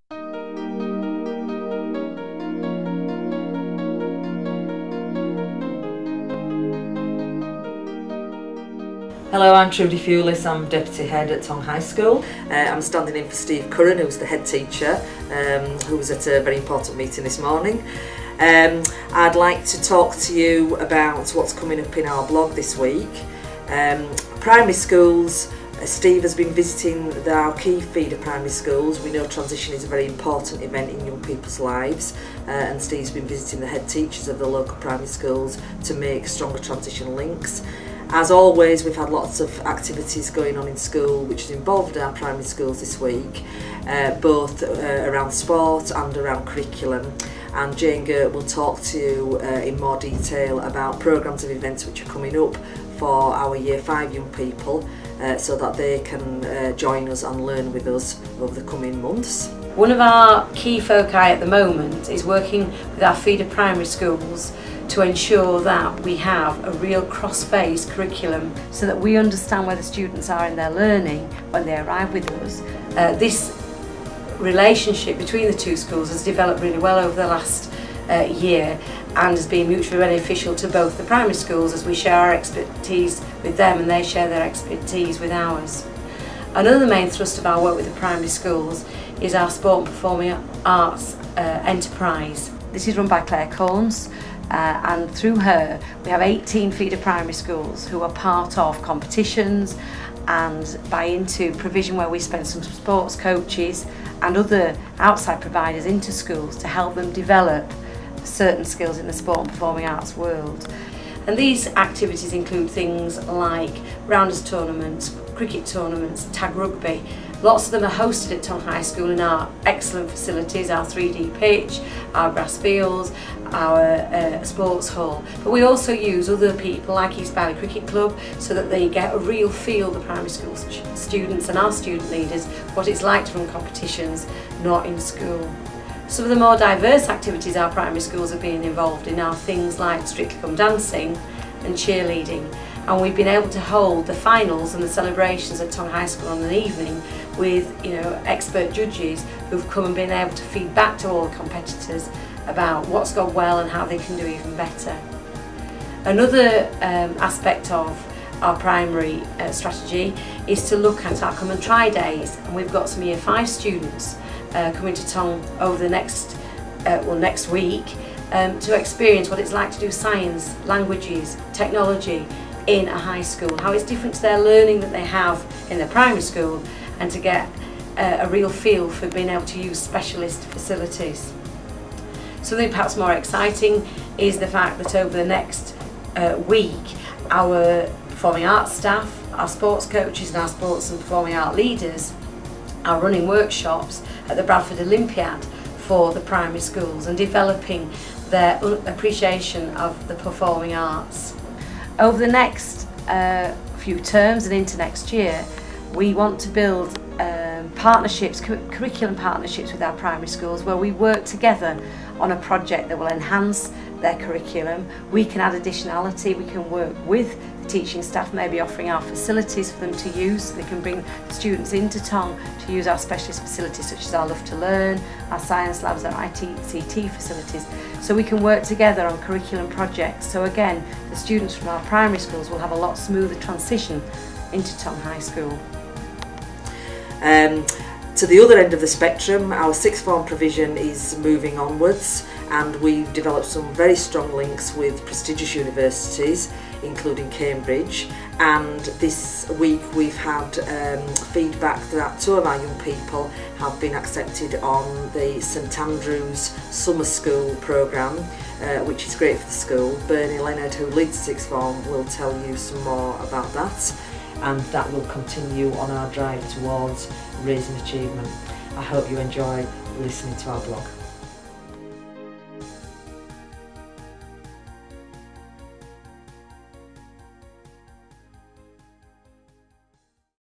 Hello, I'm Trudy Fulis, I'm Deputy Head at Tong High School. I'm standing in for Steve Curran, who's the head teacher, who was at a very important meeting this morning. I'd like to talk to you about what's coming up in our blog this week. Primary schools, Steve has been visiting our key feeder primary schools. We know transition is a very important event in young people's lives, and Steve's been visiting the head teachers of the local primary schools to make stronger transition links. As always, we've had lots of activities going on in school which has involved our primary schools this week, both around sport and around curriculum. And Jane Gert will talk to you in more detail about programmes and events which are coming up for our Year 5 young people, so that they can join us and learn with us over the coming months. One of our key foci at the moment is working with our feeder primary schools to ensure that we have a real cross-phase curriculum so that we understand where the students are in their learning when they arrive with us. This relationship between the two schools has developed really well over the last year and has been mutually beneficial to both the primary schools as we share our expertise with them and they share their expertise with ours. Another main thrust of our work with the primary schools is our sport and performing arts enterprise. This is run by Claire Corns, and through her we have 18 feeder primary schools who are part of competitions and buy into provision where we spend some sports coaches and other outside providers into schools to help them develop certain skills in the sport and performing arts world. And these activities include things like rounders tournaments, cricket tournaments, tag rugby. Lots of them are hosted at Tong High School in our excellent facilities, our 3D pitch, our grass fields, our sports hall. But we also use other people like East Valley Cricket Club so that they get a real feel, the primary school students and our student leaders, what it's like to run competitions not in school. Some of the more diverse activities our primary schools are being involved in are things like Strictly Come Dancing and cheerleading, and we've been able to hold the finals and the celebrations at Tong High School on an evening with expert judges who've come and been able to feed back to all the competitors about what's gone well and how they can do even better. Another aspect of our primary strategy is to look at our Come and Try days, and we've got some Year 5 students coming to Tong over the next week to experience what it's like to do science, languages, technology in a high school, how it's different to their learning that they have in their primary school, and to get a real feel for being able to use specialist facilities. Something perhaps more exciting is the fact that over the next week our performing arts staff, our sports coaches and our sports and performing art leaders are running workshops at the Bradford Olympiad for the primary schools and developing their appreciation of the performing arts. Over the next few terms and into next year, we want to build partnerships, curriculum partnerships with our primary schools where we work together on a project that will enhance their curriculum. We can add additionality, we can work with the teaching staff, maybe offering our facilities for them to use so they can bring students into Tong to use our specialist facilities such as our Love to Learn, our science labs, our ICT facilities, so we can work together on curriculum projects. So again, the students from our primary schools will have a lot smoother transition into Tong High School. To the other end of the spectrum, our sixth form provision is moving onwards, and we've developed some very strong links with prestigious universities including Cambridge, and this week we've had feedback that two of our young people have been accepted on the St Andrews Summer School programme, which is great for the school. Bernie Leonard, who leads the sixth form, will tell you some more about that, and that will continue on our drive towards raising achievement. I hope you enjoy listening to our blog.